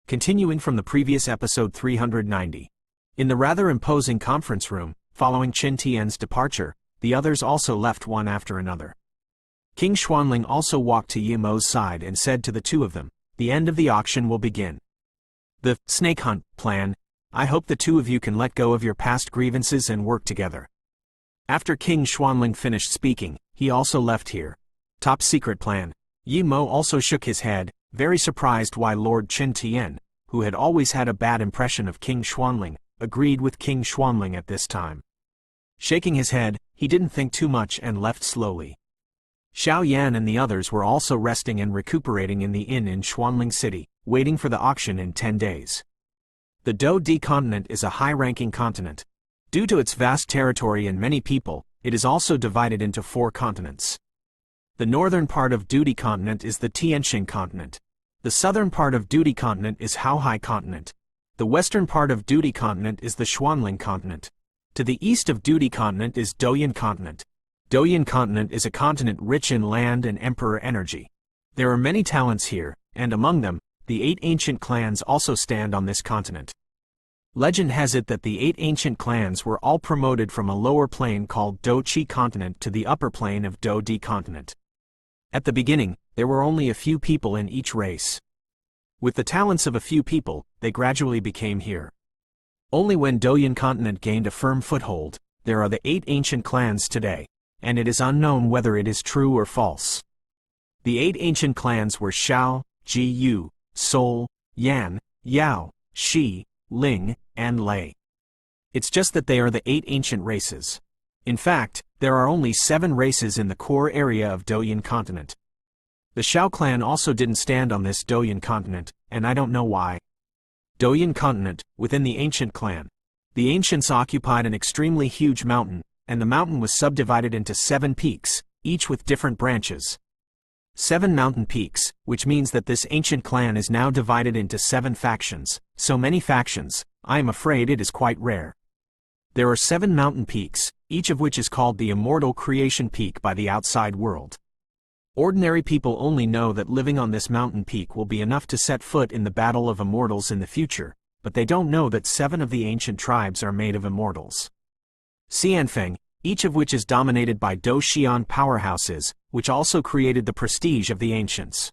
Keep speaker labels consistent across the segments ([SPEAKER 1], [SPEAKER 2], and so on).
[SPEAKER 1] Continuing from the previous episode 390. In the rather imposing conference room, following Qin Tian's departure, the others also left one after another. King Xuanling also walked to Yi Mo's side and said to the two of them, "The end of the auction will begin. The snake hunt plan, I hope the two of you can let go of your past grievances and work together." After King Xuanling finished speaking, he also left here. Top secret plan. Yi Mo also shook his head, very surprised why Lord Qin Tian, who had always had a bad impression of King Xuanling, agreed with King Xuanling at this time. Shaking his head, he didn't think too much and left slowly. Xiao Yan and the others were also resting and recuperating in the inn in Xuanling City, waiting for the auction in 10 days. The Btth continent is a high-ranking continent. Due to its vast territory and many people, it is also divided into 4 continents. The northern part of Btth continent is the Tianxing continent. The southern part of Btth continent is Haohai continent. The western part of Btth continent is the Xuanling continent. To the east of Btth continent is Douyin continent. Douyin continent is a continent rich in land and emperor energy. There are many talents here, and among them, the 8 ancient clans also stand on this continent. Legend has it that the 8 ancient clans were all promoted from a lower plane called Douqi continent to the upper plane of Btth continent. At the beginning, there were only a few people in each race. With the talents of a few people, they gradually became here. Only when Douyin continent gained a firm foothold, there are the 8 ancient clans today, and it is unknown whether it is true or false. The 8 ancient clans were Xiao, Ji Yu, Sol, Yan, Yao, Shi, Ling, and Lei. It's just that they are the 8 ancient races. In fact, there are only 7 races in the core area of Douyin continent. The Xiao clan also didn't stand on this Douyin continent, and I don't know why. Douyin continent, within the ancient clan. The ancients occupied an extremely huge mountain, and the mountain was subdivided into 7 peaks, each with different branches. 7 mountain peaks, which means that this ancient clan is now divided into 7 factions. So many factions, I am afraid it is quite rare. There are 7 mountain peaks, each of which is called the immortal creation peak by the outside world. Ordinary people only know that living on this mountain peak will be enough to set foot in the battle of immortals in the future, but they don't know that 7 of the ancient tribes are made of immortals. Xianfeng, each of which is dominated by Do Xian powerhouses, which also created the prestige of the ancients.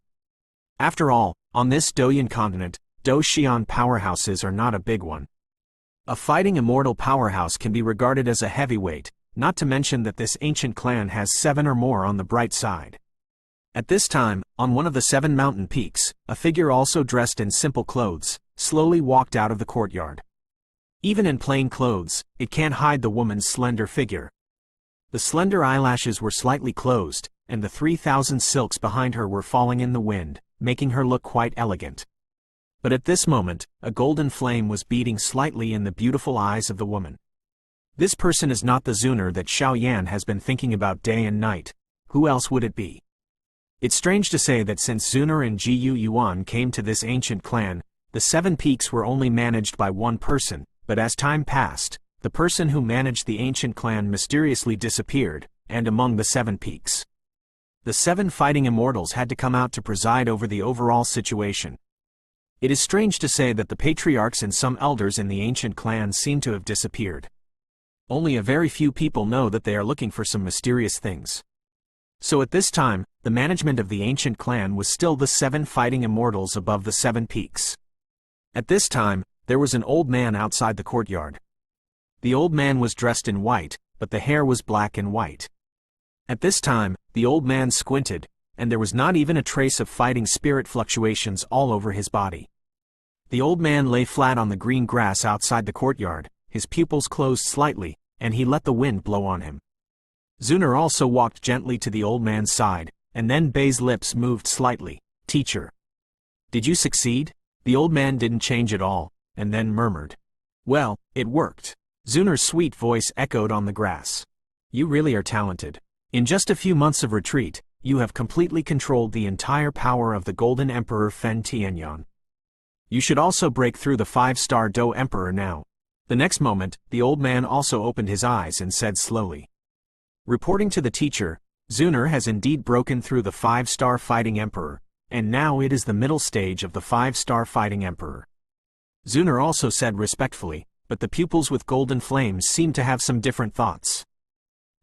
[SPEAKER 1] After all, on this Douyin continent, Do Xian powerhouses are not a big one. A fighting immortal powerhouse can be regarded as a heavyweight, not to mention that this ancient clan has 7 or more on the bright side. At this time, on one of the 7 mountain peaks, a figure also dressed in simple clothes, slowly walked out of the courtyard. Even in plain clothes, it can't hide the woman's slender figure. The slender eyelashes were slightly closed, and the 3,000 silks behind her were falling in the wind, making her look quite elegant. But at this moment, a golden flame was beating slightly in the beautiful eyes of the woman. This person is not the Xun'er that Xiao Yan has been thinking about day and night. Who else would it be? It's strange to say that since Xun'er and Ji Yuan came to this ancient clan, the 7 peaks were only managed by one person, but as time passed, the person who managed the ancient clan mysteriously disappeared, and among the 7 peaks. The 7 fighting immortals had to come out to preside over the overall situation. It is strange to say that the patriarchs and some elders in the ancient clan seem to have disappeared. Only a very few people know that they are looking for some mysterious things. So at this time, the management of the ancient clan was still the 7 fighting immortals above the 7 peaks. At this time, there was an old man outside the courtyard. The old man was dressed in white, but the hair was black and white. At this time, the old man squinted, and there was not even a trace of fighting spirit fluctuations all over his body. The old man lay flat on the green grass outside the courtyard, his pupils closed slightly, and he let the wind blow on him. Xun'er also walked gently to the old man's side, and then Bei's lips moved slightly. "Teacher. Did you succeed?" The old man didn't change at all, and then murmured. "Well, it worked." Xun'er's sweet voice echoed on the grass. "You really are talented. In just a few months of retreat, you have completely controlled the entire power of the Golden Emperor Fen Tianyan. You should also break through the 5-star Do Emperor now." The next moment, the old man also opened his eyes and said slowly. Reporting to the teacher, Xun'er has indeed broken through the 5-star fighting emperor, and now it is the middle stage of the 5-star fighting emperor. Xun'er also said respectfully, but the pupils with golden flames seemed to have some different thoughts.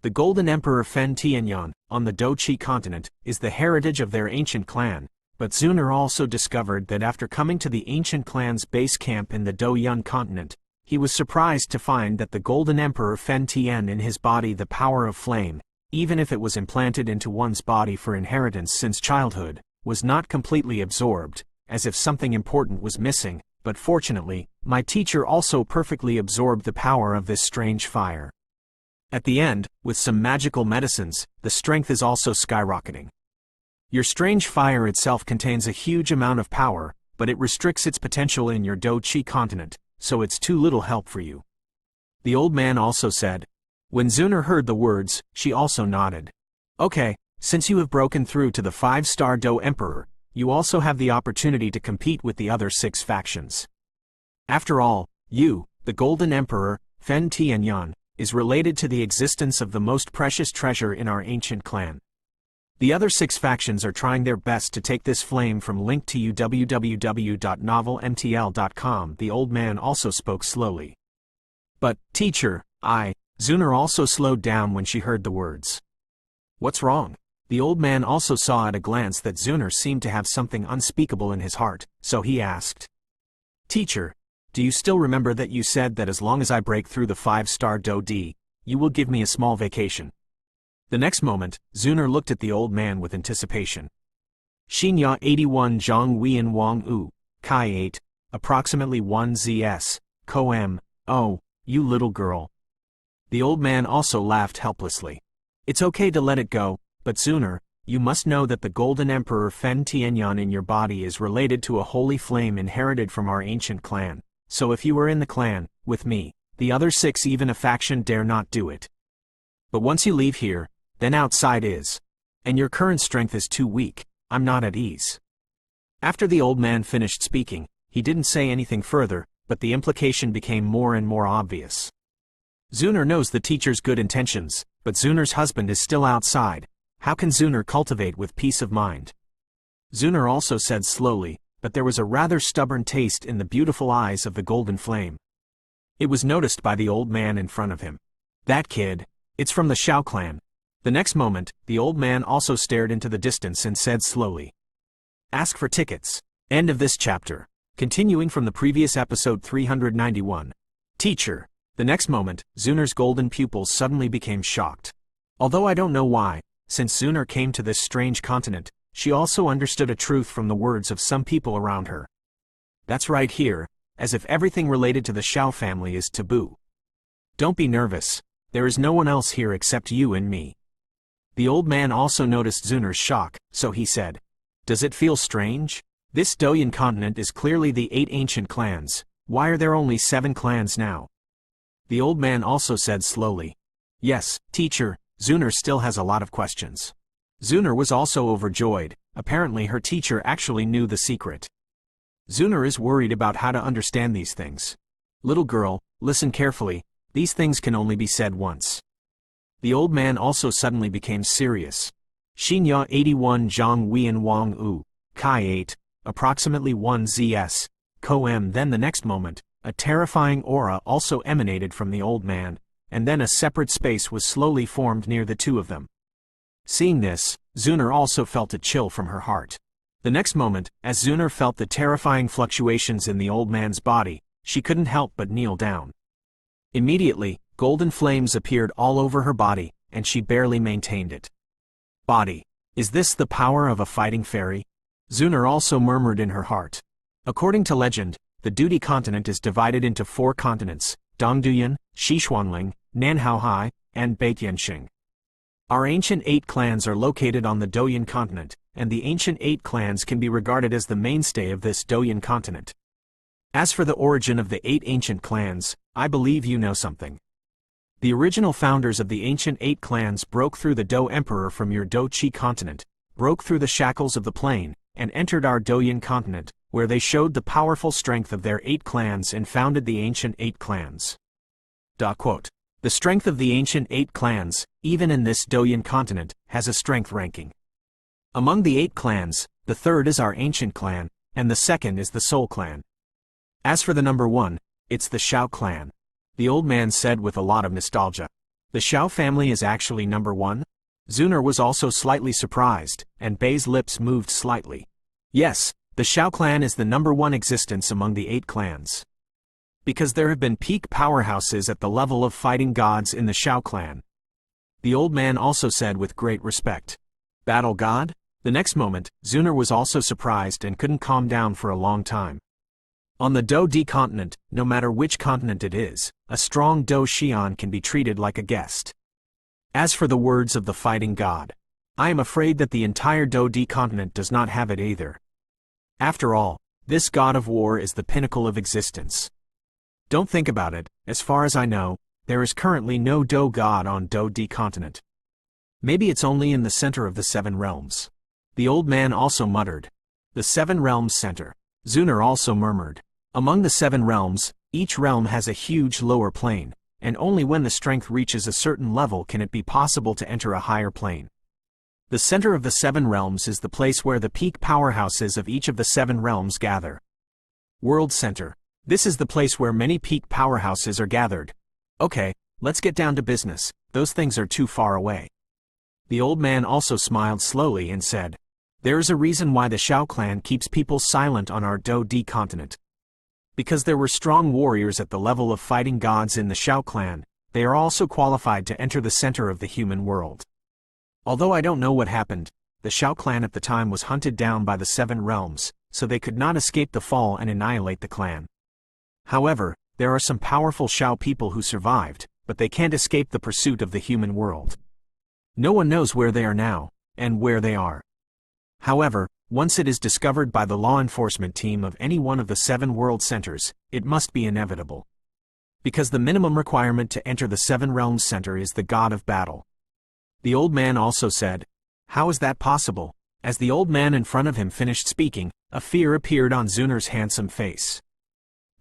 [SPEAKER 1] The Golden Emperor Fen Tianyan, on the Do-Chi continent, is the heritage of their ancient clan, but Xun'er also discovered that after coming to the ancient clan's base camp in the Do-Yun continent, he was surprised to find that the Golden Emperor Fen Tian in his body the power of flame, even if it was implanted into one's body for inheritance since childhood, was not completely absorbed, as if something important was missing, but fortunately, my teacher also perfectly absorbed the power of this strange fire. At the end, with some magical medicines, the strength is also skyrocketing. Your strange fire itself contains a huge amount of power, but it restricts its potential in your Do-Chi continent, so it's too little help for you. The old man also said. When Xun'er heard the words, she also nodded. Okay, since you have broken through to the 5-star Do Emperor, you also have the opportunity to compete with the other 6 factions. After all, you, the Golden Emperor, Fen Tianyan, is related to the existence of the most precious treasure in our ancient clan. The other 6 factions are trying their best to take this flame from link to you www.novelmtl.com. The old man also spoke slowly. But, teacher, Xun'er also slowed down when she heard the words. What's wrong? The old man also saw at a glance that Xun'er seemed to have something unspeakable in his heart, so he asked. Teacher, do you still remember that you said that as long as I break through the 5-star Do-D, you will give me a small vacation? The next moment, Xun'er looked at the old man with anticipation. Xinya 81 Zhang Wian Wang U, Kai 8, approximately 1 ZS, Co M, oh, you little girl. The old man also laughed helplessly. It's okay to let it go, but Xun'er, you must know that the Golden Emperor Fen Tianyan in your body is related to a holy flame inherited from our ancient clan. So if you are in the clan, with me, the other 6 even a faction dare not do it. But once you leave here, then outside is. And your current strength is too weak, I'm not at ease. After the old man finished speaking, he didn't say anything further, but the implication became more and more obvious. Xun'er knows the teacher's good intentions, but Xun'er's husband is still outside. How can Xun'er cultivate with peace of mind? Xun'er also said slowly, but there was a rather stubborn taste in the beautiful eyes of the golden flame. It was noticed by the old man in front of him. That kid, it's from the Xiao clan. The next moment, the old man also stared into the distance and said slowly. Ask for tickets. End of this chapter. Continuing from the previous episode 391. Teacher. The next moment, Xun'er's golden pupils suddenly became shocked. Although I don't know why, since Xun'er came to this strange continent, she also understood a truth from the words of some people around her. That's right here, as if everything related to the Xiao family is taboo. Don't be nervous, there is no one else here except you and me. The old man also noticed Xun'er's shock, so he said, Does it feel strange? This Do-Yun continent is clearly the 8 ancient clans, why are there only 7 clans now? The old man also said slowly. Yes, teacher, Xun'er still has a lot of questions. Xun'er was also overjoyed, apparently her teacher actually knew the secret. Xun'er is worried about how to understand these things. Little girl, listen carefully, these things can only be said once. The old man also suddenly became serious. Xinya 81 Zhang Wian Wang U, Kai 8, approximately 1 ZS, Co M. Then the next moment, a terrifying aura also emanated from the old man, and then a separate space was slowly formed near the two of them. Seeing this, Xun'er also felt a chill from her heart. The next moment, as Xun'er felt the terrifying fluctuations in the old man's body, she couldn't help but kneel down. Immediately, golden flames appeared all over her body, and she barely maintained it. Body. Is this the power of a fighting fairy? Xun'er also murmured in her heart. According to legend, the Do-Di continent is divided into 4 continents, Dongduyan, Xishuanling, Nanhaohai, and Beijianxing. Our ancient 8 clans are located on the Do-Yun continent, and the ancient 8 clans can be regarded as the mainstay of this Do-Yun continent. As for the origin of the 8 ancient clans, I believe you know something. The original founders of the ancient 8 clans broke through the Do Emperor from your Do-Chi continent, broke through the shackles of the plane, and entered our Do-Yun continent, where they showed the powerful strength of their 8 clans and founded the ancient 8 clans. Quote, the strength of the ancient 8 clans, even in this Do-Yun continent, has a strength ranking. Among the 8 clans, the third is our ancient clan, and the second is the Soul clan. As for the number one, it's the Xiao clan. The old man said with a lot of nostalgia. The Xiao family is actually number one? Xun'er was also slightly surprised, and Bei's lips moved slightly. Yes, the Xiao clan is the number one existence among the 8 clans. Because there have been peak powerhouses at the level of fighting gods in the Xiao clan. The old man also said with great respect. Battle god? The next moment, Xun'er was also surprised and couldn't calm down for a long time. On the Btth continent, no matter which continent it is, a strong Btth Xian can be treated like a guest. As for the words of the fighting god, I am afraid that the entire Btth continent does not have it either. After all, this god of war is the pinnacle of existence. Don't think about it, as far as I know, there is currently no Btth god on Btth continent. Maybe it's only in the center of the 7 realms. The old man also muttered. The 7 realms center. Xun'er also murmured. Among the 7 realms, each realm has a huge lower plane, and only when the strength reaches a certain level can it be possible to enter a higher plane. The center of the 7 realms is the place where the peak powerhouses of each of the 7 realms gather. World Center. This is the place where many peak powerhouses are gathered. Okay, let's get down to business, those things are too far away. The old man also smiled slowly and said, there is a reason why the Xiao clan keeps people silent on our Btth continent. Because there were strong warriors at the level of fighting gods in the Xiao clan, they are also qualified to enter the center of the human world. Although I don't know what happened, the Xiao clan at the time was hunted down by the 7 realms, so they could not escape the fall and annihilate the clan. However, there are some powerful Xiao people who survived, but they can't escape the pursuit of the human world. No one knows where they are now, and where they are. However, once it is discovered by the law enforcement team of any one of the 7 world centers, it must be inevitable. Because the minimum requirement to enter the 7 realms center is the god of battle. The old man also said, how is that possible? As the old man in front of him finished speaking, a fear appeared on Xun'er's handsome face.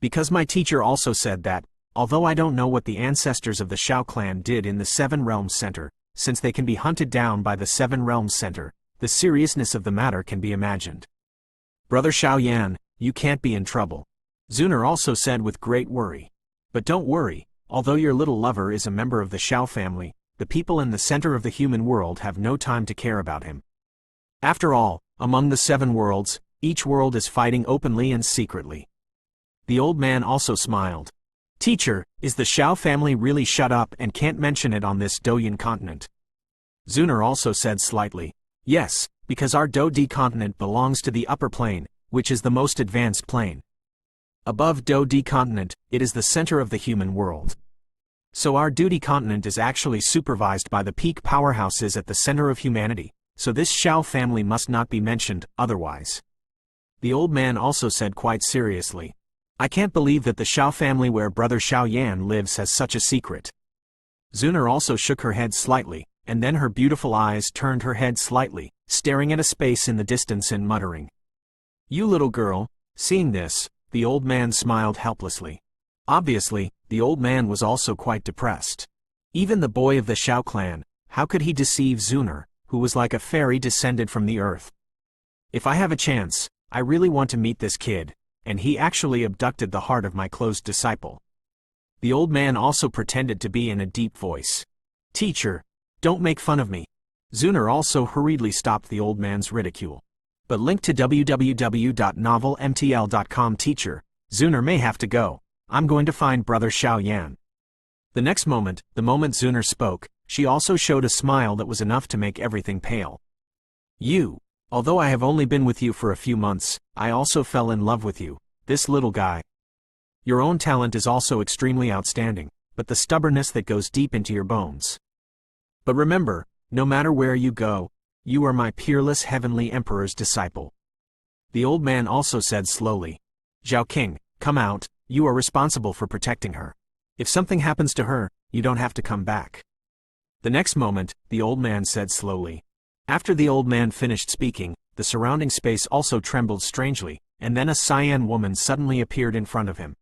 [SPEAKER 1] Because my teacher also said that, although I don't know what the ancestors of the Xiao clan did in the 7 realms center, since they can be hunted down by the 7 realms center, the seriousness of the matter can be imagined. Brother Xiaoyan, you can't be in trouble. Xun'er also said with great worry. But don't worry, although your little lover is a member of the Xiao family, the people in the center of the human world have no time to care about him. After all, among the 7 worlds, each world is fighting openly and secretly. The old man also smiled. Teacher, is the Xiao family really shut up and can't mention it on this Btth continent? Xun'er also said slightly. Yes, because our Btth continent belongs to the upper plane, which is the most advanced plane. Above Btth continent, it is the center of the human world. So our Btth continent is actually supervised by the peak powerhouses at the center of humanity, so this Xiao family must not be mentioned, otherwise. The old man also said quite seriously. I can't believe that the Xiao family where Brother Xiaoyan lives has such a secret. Xun'er also shook her head slightly, and then her beautiful eyes turned her head slightly, staring at a space in the distance and muttering. You little girl. Seeing this, the old man smiled helplessly. Obviously, the old man was also quite depressed. Even the boy of the Xiao clan, how could he deceive Xun'er, who was like a fairy descended from the earth? If I have a chance, I really want to meet this kid, and he actually abducted the heart of my closed disciple. The old man also pretended to be in a deep voice. Teacher, don't make fun of me. Xun'er also hurriedly stopped the old man's ridicule. But link to www.novelmtl.com. Teacher, Xun'er may have to go. I'm going to find Brother Xiaoyan. The next moment, the moment Xun'er spoke, she also showed a smile that was enough to make everything pale. You, although I have only been with you for a few months, I also fell in love with you, this little guy. Your own talent is also extremely outstanding, but the stubbornness that goes deep into your bones. But remember, no matter where you go, you are my peerless heavenly emperor's disciple. The old man also said slowly. Zhao King, come out, you are responsible for protecting her. If something happens to her, you don't have to come back. The next moment, the old man said slowly. After the old man finished speaking, the surrounding space also trembled strangely, and then a cyan woman suddenly appeared in front of him.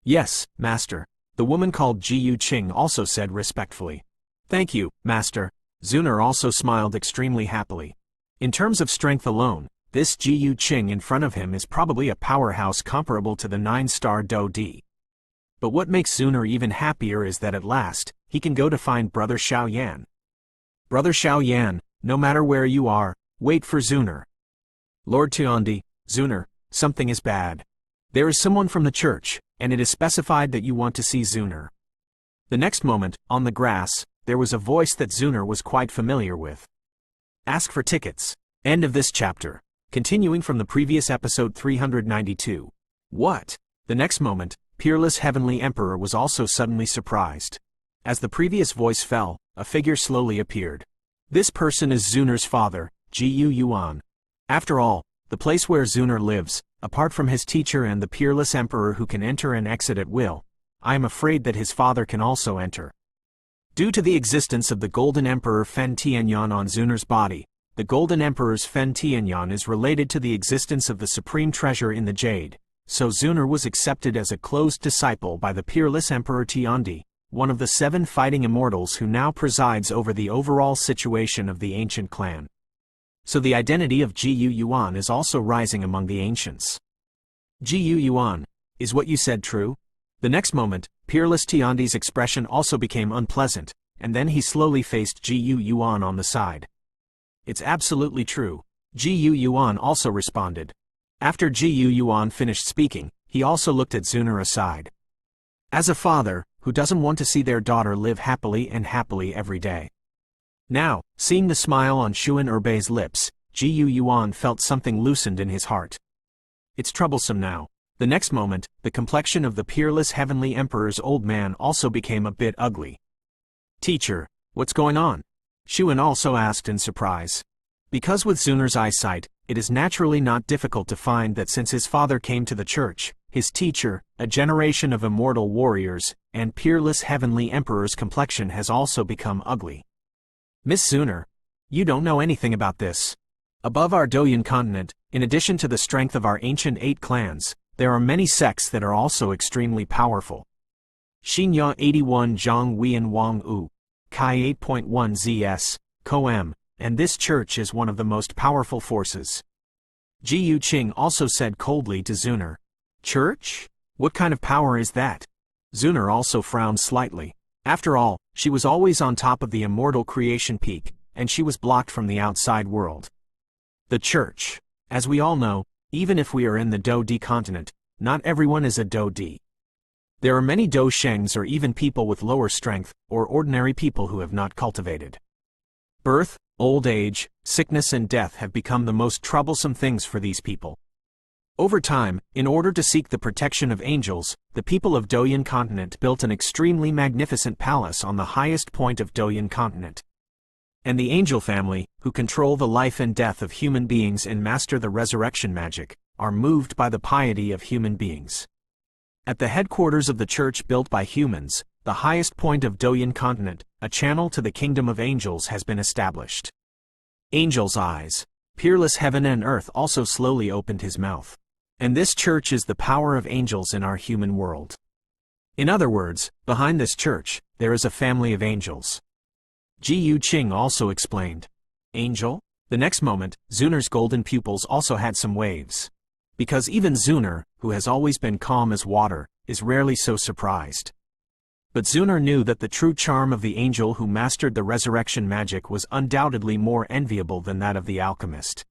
[SPEAKER 1] Yes, master. The woman called Jiyu Qing also said respectfully. Thank you, master. Xun'er also smiled extremely happily. In terms of strength alone, This Gu Qing in front of him is probably a powerhouse comparable to the 9-star Do D. But what makes Xun'er even happier is that at last, he can go to find Brother Xiao Yan. Brother Xiao Yan, no matter where you are, wait for Xun'er. Lord Tiandi, Xun'er, something is bad. There is someone from the church, and it is specified that you want to see Xun'er. The next moment, on the grass, there was a voice that Xun'er was quite familiar with. Ask for tickets. End of this chapter. Continuing from the previous episode 392. What? The next moment, Peerless Heavenly Emperor was also suddenly surprised. As the previous voice fell, a figure slowly appeared. This person is Xun'er's father, Gu Yuan. After all, the place where Xun'er lives, apart from his teacher and the Peerless Emperor who can enter and exit at will, I am afraid that his father can also enter. Due to the existence of the Golden Emperor Fen Tianyan on Xun'er's body, the Golden Emperor's Fen Tianyan is related to the existence of the Supreme Treasure in the Jade, so Xun'er was accepted as a closed disciple by the Peerless Emperor Tiandi, one of the 7 fighting immortals who now presides over the overall situation of the ancient clan. So the identity of Gu Yuan is also rising among the ancients. Gu Yuan, is what you said true? The next moment, Peerless Tiandi's expression also became unpleasant, and then he slowly faced Gu Yuan on the side. It's absolutely true, Gu Yuan also responded. After Gu Yuan finished speaking, he also looked at Xun'er aside. As a father, who doesn't want to see their daughter live happily and happily every day? Now, seeing the smile on Xun'er's lips, Gu Yuan felt something loosened in his heart. It's troublesome now. The next moment, the complexion of the Peerless Heavenly Emperor's old man also became a bit ugly. Teacher, what's going on? Xun also asked in surprise. Because with Xun'er's eyesight, it is naturally not difficult to find that since his father came to the church, his teacher, a generation of immortal warriors, and Peerless Heavenly Emperor's complexion has also become ugly. Miss Xun'er, you don't know anything about this. Above our Douyin continent, in addition to the strength of our ancient 8 clans, there are many sects that are also extremely powerful. Xinya 81 Zhang Wian Wang U, Kai 8.1 ZS, Koem, and this church is one of the most powerful forces. Gu Qing also said coldly to Xun'er. Church? What kind of power is that? Xun'er also frowned slightly. After all, she was always on top of the immortal creation peak, and she was blocked from the outside world. The church. As we all know, even if we are in the Do D continent, not everyone is a Do D. There are many Do Shengs or even people with lower strength, or ordinary people who have not cultivated. Birth, old age, sickness and death have become the most troublesome things for these people. Over time, in order to seek the protection of angels, the people of Douyin continent built an extremely magnificent palace on the highest point of Douyin continent. And the angel family, who control the life and death of human beings and master the resurrection magic, are moved by the piety of human beings. At the headquarters of the church built by humans, the highest point of Douyin continent, a channel to the kingdom of angels has been established. Angel's eyes. Peerless heaven and earth also slowly opened his mouth. And this church is the power of angels in our human world. In other words, behind this church, there is a family of angels. Gu Qing also explained. Angel? The next moment, Xun'er's golden pupils also had some waves. Because even Xun'er, who has always been calm as water, is rarely so surprised. But Xun'er knew that the true charm of the angel who mastered the resurrection magic was undoubtedly more enviable than that of the alchemist.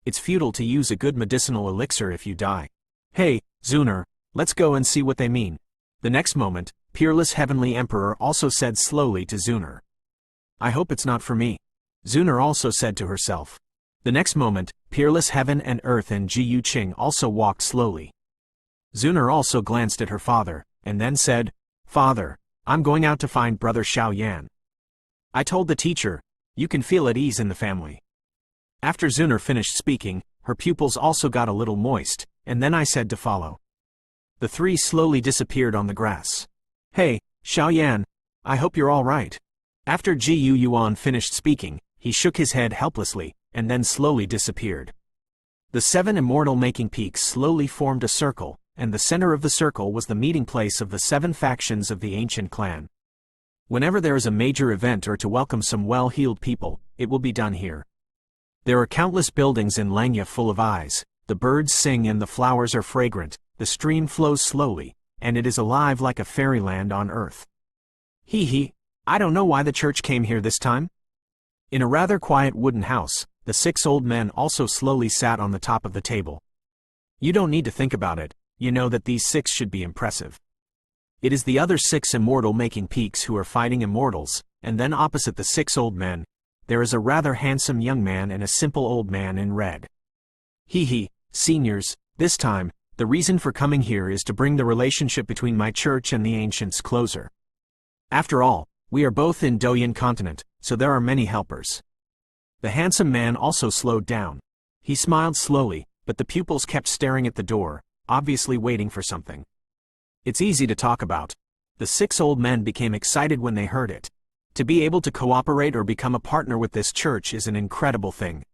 [SPEAKER 1] It's futile to use a good medicinal elixir if you die. Hey, Xun'er, let's go and see what they mean. The next moment, Peerless Heavenly Emperor also said slowly to Xun'er. I hope it's not for me. Xun'er also said to herself. The next moment, Peerless Heaven and Earth and Gu Qing also walked slowly. Xun'er also glanced at her father, and then said, Father, I'm going out to find Brother Xiao Yan. I told the teacher, you can feel at ease in the family. After Xun'er finished speaking, her pupils also got a little moist, and then I said to follow. The 3 slowly disappeared on the grass. Hey, Xiao Yan, I hope you're all right. After Gu Yuan finished speaking, he shook his head helplessly, and then slowly disappeared. The 7 immortal making peaks slowly formed a circle, and the center of the circle was the meeting place of the 7 factions of the ancient clan. Whenever there is a major event or to welcome some well-heeled people, it will be done here. There are countless buildings in Lenya full of eyes, the birds sing and the flowers are fragrant, the stream flows slowly, and it is alive like a fairyland on earth. Hee, I don't know why the church came here this time. In a rather quiet wooden house, the 6 old men also slowly sat on the top of the table. You don't need to think about it, you know that these 6 should be impressive. It is the other 6 immortal-making peaks who are fighting immortals, and then opposite the 6 old men, there is a rather handsome young man and a simple old man in red. Hee, seniors, this time, the reason for coming here is to bring the relationship between my church and the ancients closer. After all, we are both in Douyin continent, so there are many helpers. The handsome man also slowed down. He smiled slowly, but the pupils kept staring at the door, obviously waiting for something. It's easy to talk about. The 6 old men became excited when they heard it. To be able to cooperate or become a partner with this church is an incredible thing.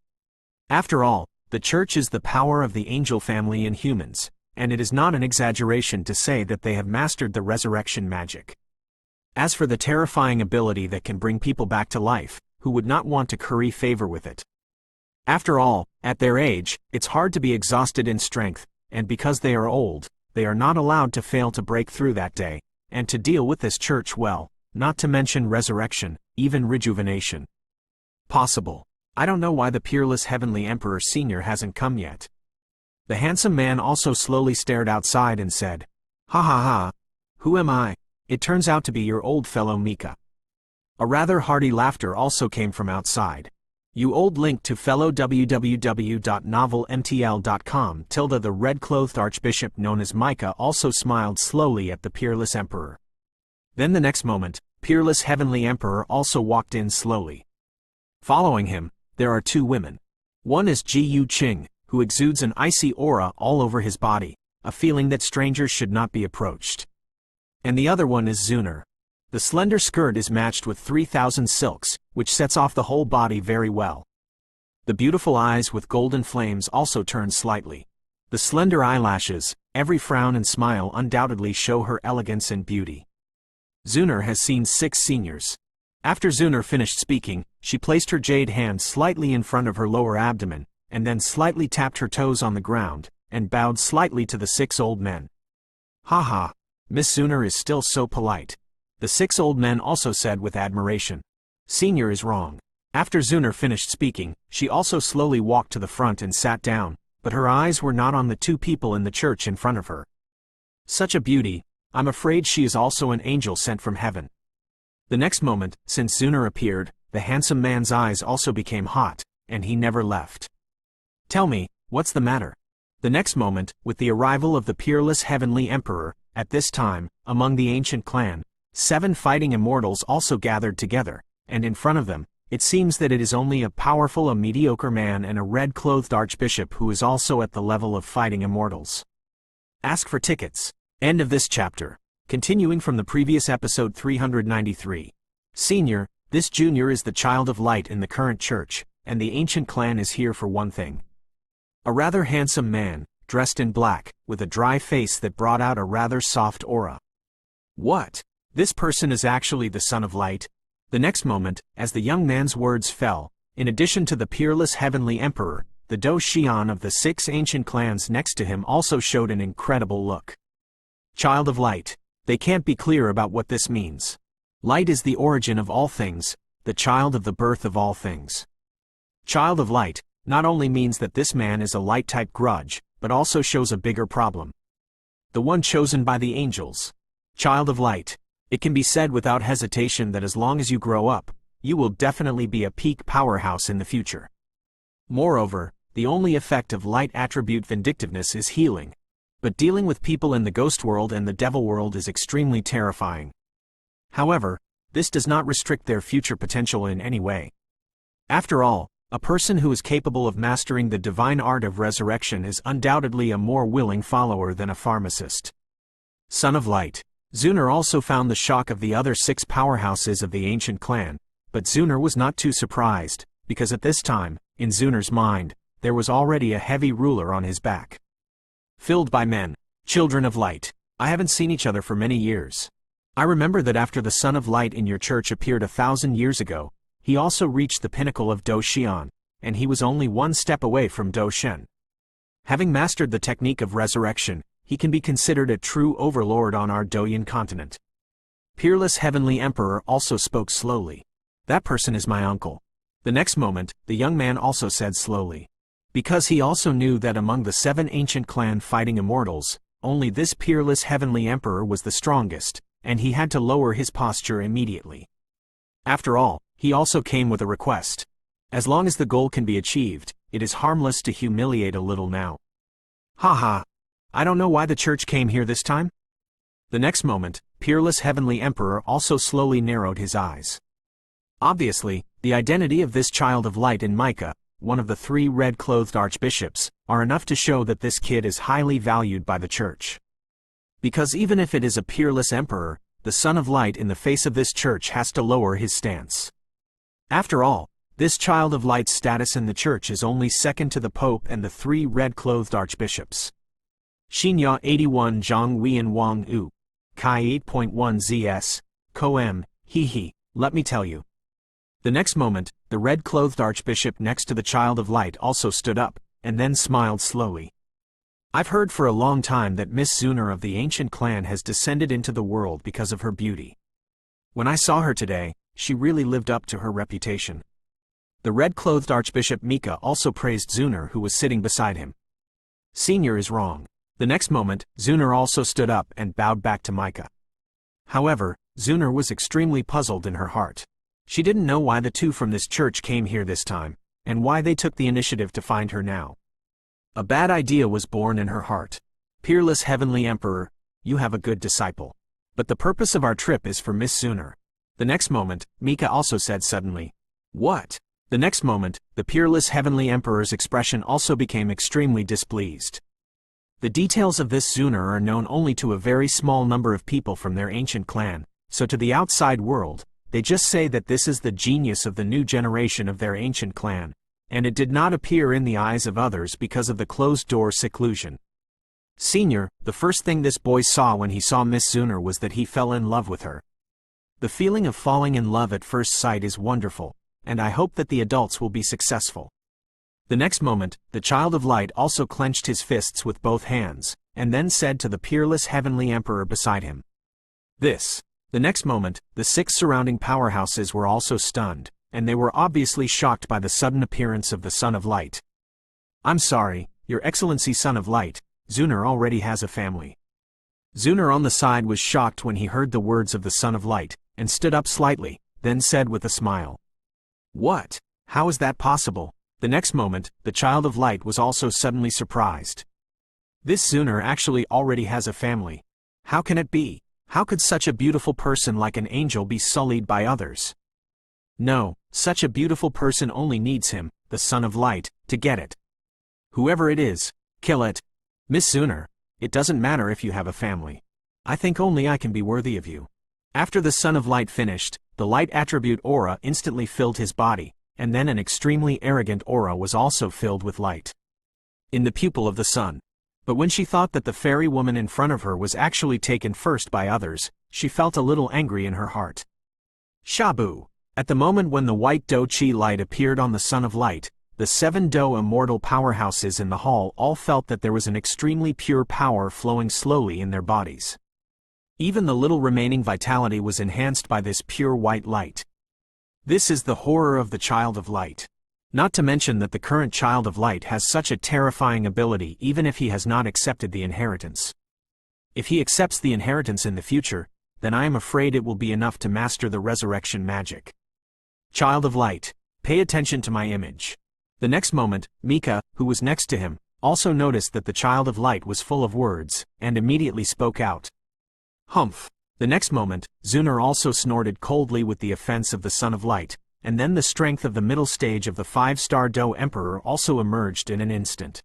[SPEAKER 1] After all, the church is the power of the angel family in humans, and it is not an exaggeration to say that they have mastered the resurrection magic. As for the terrifying ability that can bring people back to life, who would not want to curry favor with it? After all, at their age, it's hard to be exhausted in strength, and because they are old, they are not allowed to fail to break through that day, and to deal with this church well, not to mention resurrection, even rejuvenation. Possible. I don't know why the peerless Heavenly Emperor Senior hasn't come yet. The handsome man also slowly stared outside and said, Ha, who am I? It turns out to be your old fellow Mika. A rather hearty laughter also came from outside. You old link to fellow www.novelmtl.com. The red-clothed archbishop known as Micah also smiled slowly at the peerless emperor. Then the next moment, peerless Heavenly Emperor also walked in slowly. Following him, there are 2 women. One is Ji Yu Qing, who exudes an icy aura all over his body, a feeling that strangers should not be approached. And the other one is Xun'er. The slender skirt is matched with 3,000 silks, which sets off the whole body very well. The beautiful eyes with golden flames also turn slightly. The slender eyelashes, every frown and smile undoubtedly show her elegance and beauty. Xun'er has seen 6 seniors. After Xun'er finished speaking, she placed her jade hand slightly in front of her lower abdomen, and then slightly tapped her toes on the ground, and bowed slightly to the 6 old men. Ha, Miss Xun'er is still so polite. The 6 old men also said with admiration. Senior is wrong. After Xun'er finished speaking, she also slowly walked to the front and sat down, but her eyes were not on the 2 people in the church in front of her. Such a beauty, I'm afraid she is also an angel sent from heaven. The next moment, since Xun'er appeared, the handsome man's eyes also became hot, and he never left. Tell me, what's the matter? The next moment, with the arrival of the peerless Heavenly Emperor, at this time, among the ancient clan, 7 fighting immortals also gathered together, and in front of them, it seems that it is only a mediocre man and a red-clothed archbishop who is also at the level of fighting immortals. Ask for tickets. End of this chapter. Continuing from the previous episode 393. Senior, this junior is the child of light in the current church, and the ancient clan is here for one thing. A rather handsome man, dressed in black, with a dry face that brought out a rather soft aura. What? This person is actually the son of light? The next moment, as the young man's words fell, in addition to the peerless Heavenly Emperor, the Do Xian of the 6 ancient clans next to him also showed an incredible look. Child of light. They can't be clear about what this means. Light is the origin of all things, the child of the birth of all things. Child of light not only means that this man is a light-type grudge, but also shows a bigger problem. The one chosen by the angels. Child of light. It can be said without hesitation that as long as you grow up, you will definitely be a peak powerhouse in the future. Moreover, the only effect of light attribute vindictiveness is healing. But dealing with people in the ghost world and the devil world is extremely terrifying. However, this does not restrict their future potential in any way. After all, a person who is capable of mastering the divine art of resurrection is undoubtedly a more willing follower than a pharmacist. Son of light. Xun'er also found the shock of the other 6 powerhouses of the ancient clan, but Xun'er was not too surprised, because at this time, in Xun'er's mind, there was already a heavy ruler on his back. Filled by men, children of light. I haven't seen each other for many years. I remember that after the Son of Light in your church appeared 1,000 years ago, he also reached the pinnacle of Do Xian, and he was only one step away from Do Shen. Having mastered the technique of resurrection, he can be considered a true overlord on our Douyin continent. Peerless Heavenly Emperor also spoke slowly. That person is my uncle. The next moment, the young man also said slowly. Because he also knew that among the 7 ancient clan fighting immortals, only this Peerless Heavenly Emperor was the strongest, and he had to lower his posture immediately. After all, he also came with a request. As long as the goal can be achieved, it is harmless to humiliate a little now. Haha. I don't know why the church came here this time. The next moment, Peerless Heavenly Emperor also slowly narrowed his eyes. Obviously, the identity of this child of light and Micah, one of the 3 red-clothed archbishops, are enough to show that this kid is highly valued by the church. Because even if it is a peerless emperor, the son of light in the face of this church has to lower his stance. After all, this child of light's status in the church is only second to the Pope and the 3 red-clothed archbishops. Xin'er 81 Zhang Weian Wang U. Kai 8.1 ZS. Koem, he, let me tell you. The next moment, the red-clothed archbishop next to the child of light also stood up, and then smiled slowly. I've heard for a long time that Miss Xun'er of the ancient clan has descended into the world because of her beauty. When I saw her today, she really lived up to her reputation. The red-clothed archbishop Mika also praised Xun'er, who was sitting beside him. Senior is wrong. The next moment, Xun'er also stood up and bowed back to Micah. However, Xun'er was extremely puzzled in her heart. She didn't know why the 2 from this church came here this time, and why they took the initiative to find her now. A bad idea was born in her heart. Peerless Heavenly Emperor, you have a good disciple. But the purpose of our trip is for Miss Xun'er. The next moment, Mika also said suddenly. What? The next moment, the Peerless Heavenly Emperor's expression also became extremely displeased. The details of this Xun'er are known only to a very small number of people from their ancient clan, so to the outside world, they just say that this is the genius of the new generation of their ancient clan, and it did not appear in the eyes of others because of the closed-door seclusion. Senior, the first thing this boy saw when he saw Miss Xun'er was that he fell in love with her. The feeling of falling in love at first sight is wonderful, and I hope that the adults will be successful. The next moment, the child of light also clenched his fists with both hands, and then said to the Peerless Heavenly Emperor beside him. This. The next moment, the 6 surrounding powerhouses were also stunned, and they were obviously shocked by the sudden appearance of the Son of Light. I'm sorry, Your Excellency Son of Light, Xun'er already has a family. Xun'er on the side was shocked when he heard the words of the Son of Light, and stood up slightly, then said with a smile. What? How is that possible? The next moment, the child of light was also suddenly surprised. This Xun'er actually already has a family. How can it be? How could such a beautiful person like an angel be sullied by others? No, such a beautiful person only needs him, the Son of Light, to get it. Whoever it is, kill it. Miss Xun'er, it doesn't matter if you have a family. I think only I can be worthy of you. After the Son of Light finished, the light attribute aura instantly filled his body, and then an extremely arrogant aura was also filled with light. In the pupil of the sun. But when she thought that the fairy woman in front of her was actually taken first by others, she felt a little angry in her heart. Shabu! At the moment when the white Do Chi light appeared on the Son of Light, the 7 Do immortal powerhouses in the hall all felt that there was an extremely pure power flowing slowly in their bodies. Even the little remaining vitality was enhanced by this pure white light. This is the horror of the Child of Light. Not to mention that the current Child of Light has such a terrifying ability even if he has not accepted the inheritance. If he accepts the inheritance in the future, then I am afraid it will be enough to master the resurrection magic. Child of Light, pay attention to my image. The next moment, Mika, who was next to him, also noticed that the Child of Light was full of words, and immediately spoke out. Humph. The next moment, Xun'er also snorted coldly with the offense of the Son of Light, and then the strength of the middle stage of the 5-star Do Emperor also emerged in an instant.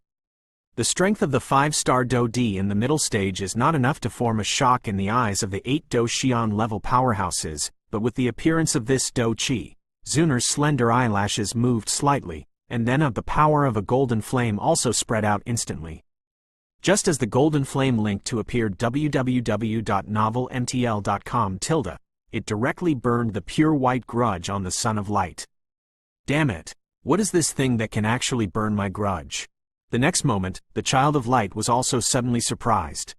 [SPEAKER 1] The strength of the 5-star Do D in the middle stage is not enough to form a shock in the eyes of the 8 Do Xian level powerhouses, but with the appearance of this Do Chi, Xun'er's slender eyelashes moved slightly, and then the power of a golden flame also spread out instantly. Just as the golden flame link to appeared www.novelmtl.com it directly burned the pure white grudge on the Son of Light. Damn it! What is this thing that can actually burn my grudge? The next moment, the Child of Light was also suddenly surprised.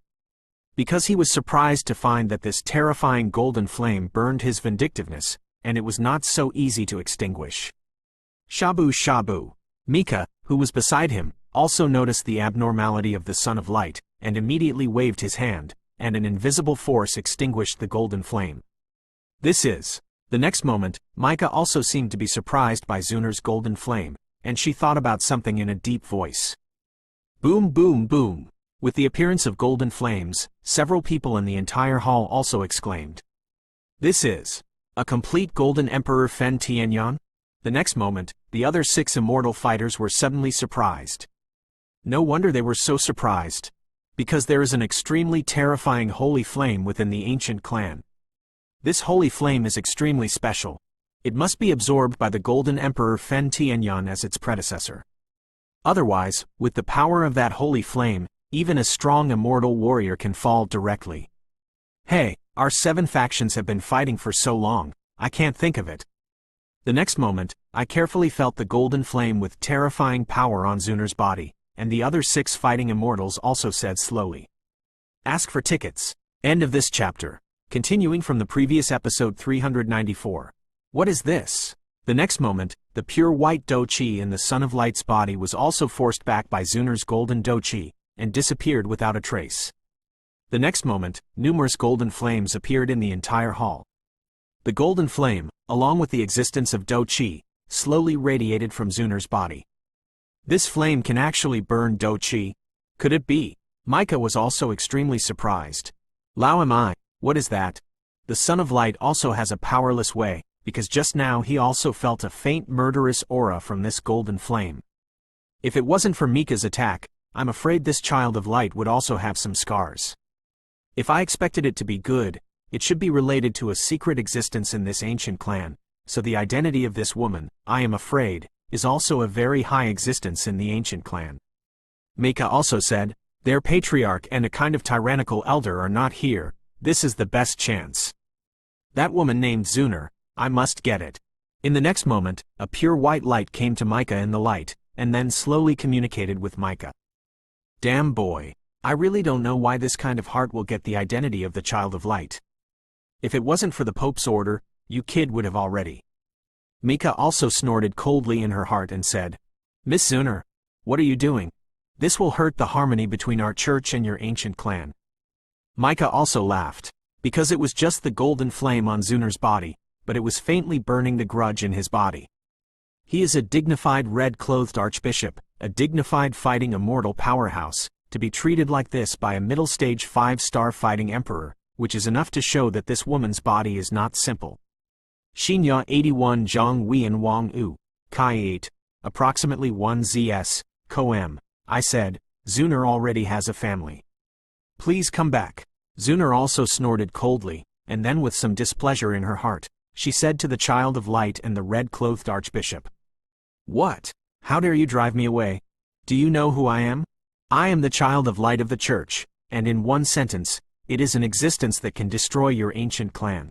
[SPEAKER 1] Because he was surprised to find that this terrifying golden flame burned his vindictiveness, and it was not so easy to extinguish. Shabu shabu. Mika, who was beside him, also noticed the abnormality of the Son of Light, and immediately waved his hand, and an invisible force extinguished the golden flame. This is. The next moment, Mika also seemed to be surprised by Xun'er's golden flame, and she thought about something in a deep voice. Boom boom boom. With the appearance of golden flames, several people in the entire hall also exclaimed. This is. A complete golden Emperor Fen Tianyan? The next moment, the other 6 immortal fighters were suddenly surprised. No wonder they were so surprised. Because there is an extremely terrifying holy flame within the ancient clan. This holy flame is extremely special. It must be absorbed by the golden Emperor Fen Tianyan as its predecessor. Otherwise, with the power of that holy flame, even a strong immortal warrior can fall directly. Hey, our 7 factions have been fighting for so long, I can't think of it. The next moment, I carefully felt the golden flame with terrifying power on Xun'er's body, and the other 6 fighting immortals also said slowly. Ask for tickets. End of this chapter. Continuing from the previous episode 394. What is this? The next moment, the pure white Do Chi in the Son of Light's body was also forced back by Xun'er's golden Do Chi, and disappeared without a trace. The next moment, numerous golden flames appeared in the entire hall. The golden flame, along with the existence of Do Chi, slowly radiated from Xun'er's body. This flame can actually burn Do Chi? Could it be? Mika was also extremely surprised. Lao am I, what is that? The Son of Light also has a powerless way, because just now he also felt a faint murderous aura from this golden flame. If it wasn't for Mika's attack, I'm afraid this Child of Light would also have some scars. If I expected it to be good, it should be related to a secret existence in this ancient clan, so the identity of this woman, I am afraid, is also a very high existence in the ancient clan. Mika also said, their patriarch and a kind of tyrannical elder are not here, this is the best chance. That woman named Xun'er, I must get it. In the next moment, a pure white light came to Mika in the light, and then slowly communicated with Mika. Damn boy, I really don't know why this kind of heart will get the identity of the Child of Light. If it wasn't for the Pope's order, you kid would have already. Mika also snorted coldly in her heart and said, Miss Xun'er, what are you doing? This will hurt the harmony between our church and your ancient clan. Mika also laughed, because it was just the golden flame on Xun'er's body, but it was faintly burning the grudge in his body. He is a dignified red-clothed archbishop, a dignified fighting immortal powerhouse, to be treated like this by a middle-stage 5-star fighting emperor, which is enough to show that this woman's body is not simple. Xinya 81 Zhang Wian Wang U, Kai 8, approximately 1 ZS, Coem. I said, Xun'er already has a family. Please come back. Xun'er also snorted coldly, and then with some displeasure in her heart, she said to the Child of Light and the red-clothed archbishop. What? How dare you drive me away? Do you know who I am? I am the Child of Light of the Church, and in one sentence, it is an existence that can destroy your ancient clan.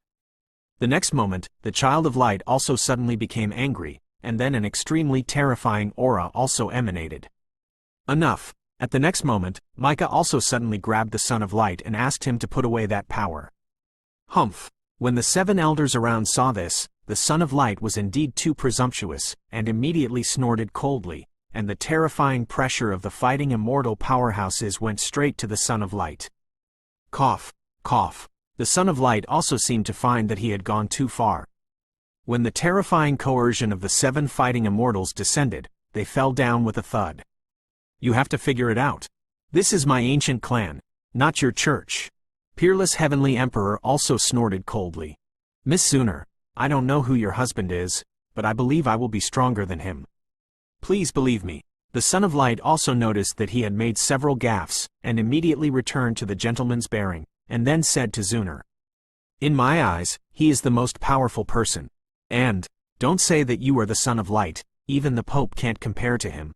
[SPEAKER 1] The next moment, the Child of Light also suddenly became angry, and then an extremely terrifying aura also emanated. Enough. At the next moment, Mika also suddenly grabbed the Son of Light and asked him to put away that power. Humph. When the 7 elders around saw this, the Son of Light was indeed too presumptuous, and immediately snorted coldly, and the terrifying pressure of the fighting immortal powerhouses went straight to the Son of Light. Cough, cough. The Son of Light also seemed to find that he had gone too far. When the terrifying coercion of the 7 fighting immortals descended, they fell down with a thud. You have to figure it out. This is my ancient clan, not your church. Peerless Heavenly Emperor also snorted coldly. Miss Xun'er, I don't know who your husband is, but I believe I will be stronger than him. Please believe me. The Son of Light also noticed that he had made several gaffes, and immediately returned to the gentleman's bearing, and then said to Xun'er. In my eyes, he is the most powerful person. And, don't say that you are the Son of Light, even the Pope can't compare to him.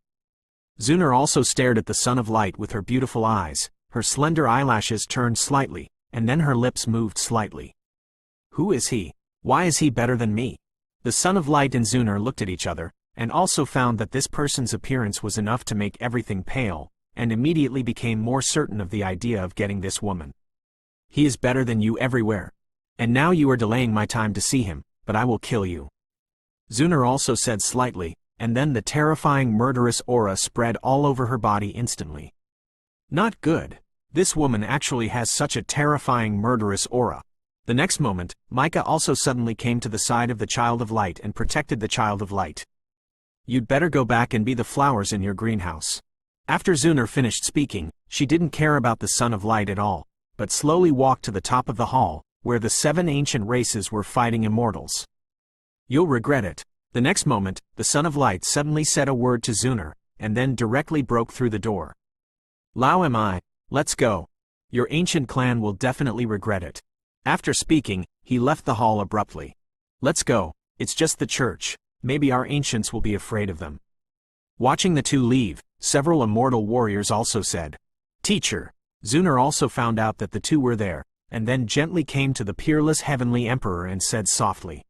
[SPEAKER 1] Xun'er also stared at the Son of Light with her beautiful eyes, her slender eyelashes turned slightly, and then her lips moved slightly. Who is he? Why is he better than me? The Son of Light and Xun'er looked at each other, and also found that this person's appearance was enough to make everything pale, and immediately became more certain of the idea of getting this woman. He is better than you everywhere. And now you are delaying my time to see him, but I will kill you. Xun'er also said slightly, and then the terrifying murderous aura spread all over her body instantly. Not good. This woman actually has such a terrifying murderous aura. The next moment, Micah also suddenly came to the side of the Child of Light and protected the Child of Light. You'd better go back and be the flowers in your greenhouse. After Xun'er finished speaking, she didn't care about the Son of Light at all, but slowly walked to the top of the hall, where the 7 ancient races were fighting immortals. You'll regret it. The next moment, the Son of Light suddenly said a word to Xun'er, and then directly broke through the door. Lao am I, let's go. Your ancient clan will definitely regret it. After speaking, he left the hall abruptly. Let's go, it's just the church, maybe our ancients will be afraid of them. Watching the two leave, several immortal warriors also said, Teacher. Xun'er also found out that the two were there, and then gently came to the peerless Heavenly Emperor and said softly,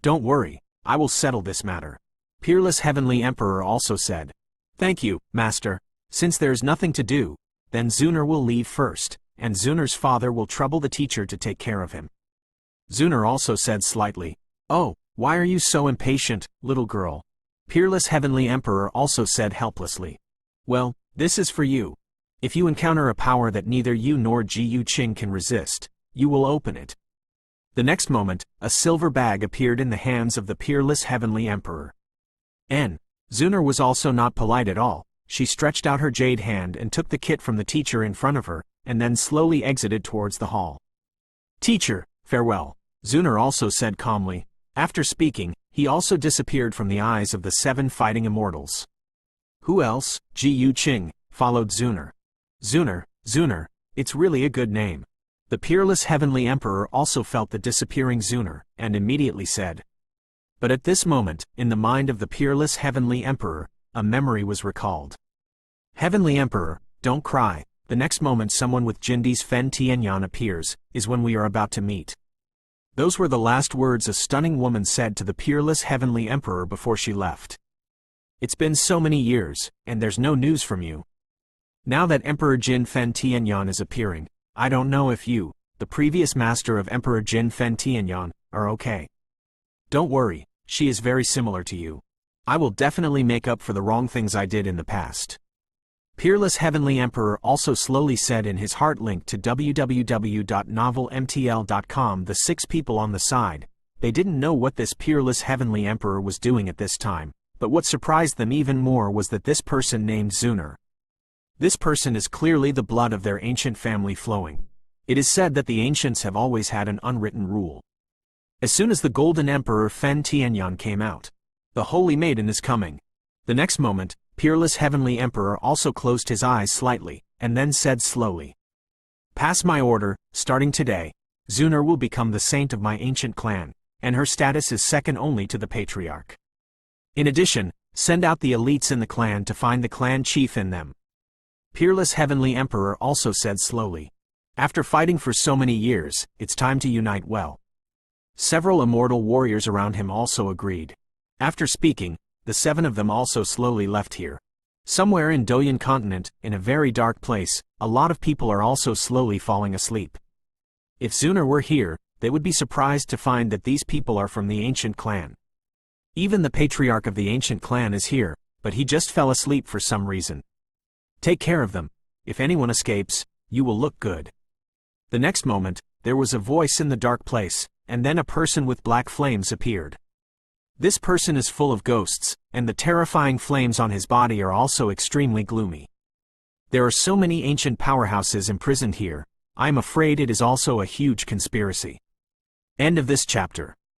[SPEAKER 1] Don't worry, I will settle this matter. Peerless Heavenly Emperor also said, Thank you, Master. Since there's nothing to do, then Xun'er will leave first, and Xun'er's father will trouble the teacher to take care of him. Xun'er also said slightly, Oh, why are you so impatient, little girl? Peerless Heavenly Emperor also said helplessly, Well, this is for you. If you encounter a power that neither you nor Yu Qing can resist, you will open it. The next moment, a silver bag appeared in the hands of the Peerless Heavenly Emperor. Xun'er was also not polite at all. She stretched out her jade hand and took the kit from the teacher in front of her, and then slowly exited towards the hall. Teacher, farewell, Xun'er also said calmly. After speaking, he also disappeared from the eyes of the 7 fighting immortals. Who else? Yu Qing, followed Xun'er. Xun'er, it's really a good name. The Peerless Heavenly Emperor also felt the disappearing Xun'er, and immediately said. But at this moment, in the mind of the Peerless Heavenly Emperor, a memory was recalled. Heavenly Emperor, don't cry. The next moment someone with Jindi's Fen Tianyan appears, is when we are about to meet. Those were the last words a stunning woman said to the Peerless Heavenly Emperor before she left. It's been so many years, and there's no news from you. Now that Emperor Jin Fen Tianyan is appearing, I don't know if you, the previous master of Emperor Jin Fen Tianyan, are okay. Don't worry, she is very similar to you. I will definitely make up for the wrong things I did in the past. Peerless Heavenly Emperor also slowly said in his heart link to www.novelmtl.com. The 6 people on the side, they didn't know what this Peerless Heavenly Emperor was doing at this time, but what surprised them even more was that this person named Xun'er. This person is clearly the blood of their ancient family flowing. It is said that the ancients have always had an unwritten rule. As soon as the Golden Emperor Fen Tianyan came out, the Holy Maiden is coming. The next moment, Peerless Heavenly Emperor also closed his eyes slightly, and then said slowly, Pass my order, starting today, Xun'er will become the saint of my ancient clan, and her status is second only to the Patriarch. In addition, send out the elites in the clan to find the clan chief in them. Peerless Heavenly Emperor also said slowly, After fighting for so many years, it's time to unite well. Several immortal warriors around him also agreed. After speaking, the 7 of them also slowly left here. Somewhere in Douyin continent, in a very dark place, a lot of people are also slowly falling asleep. If Xun'er were here, they would be surprised to find that these people are from the ancient clan. Even the patriarch of the ancient clan is here, but he just fell asleep for some reason. Take care of them. If anyone escapes, you will look good. The next moment, there was a voice in the dark place, and then a person with black flames appeared. This person is full of ghosts, and the terrifying flames on his body are also extremely gloomy. There are so many ancient powerhouses imprisoned here, I am afraid it is also a huge conspiracy. End of this chapter.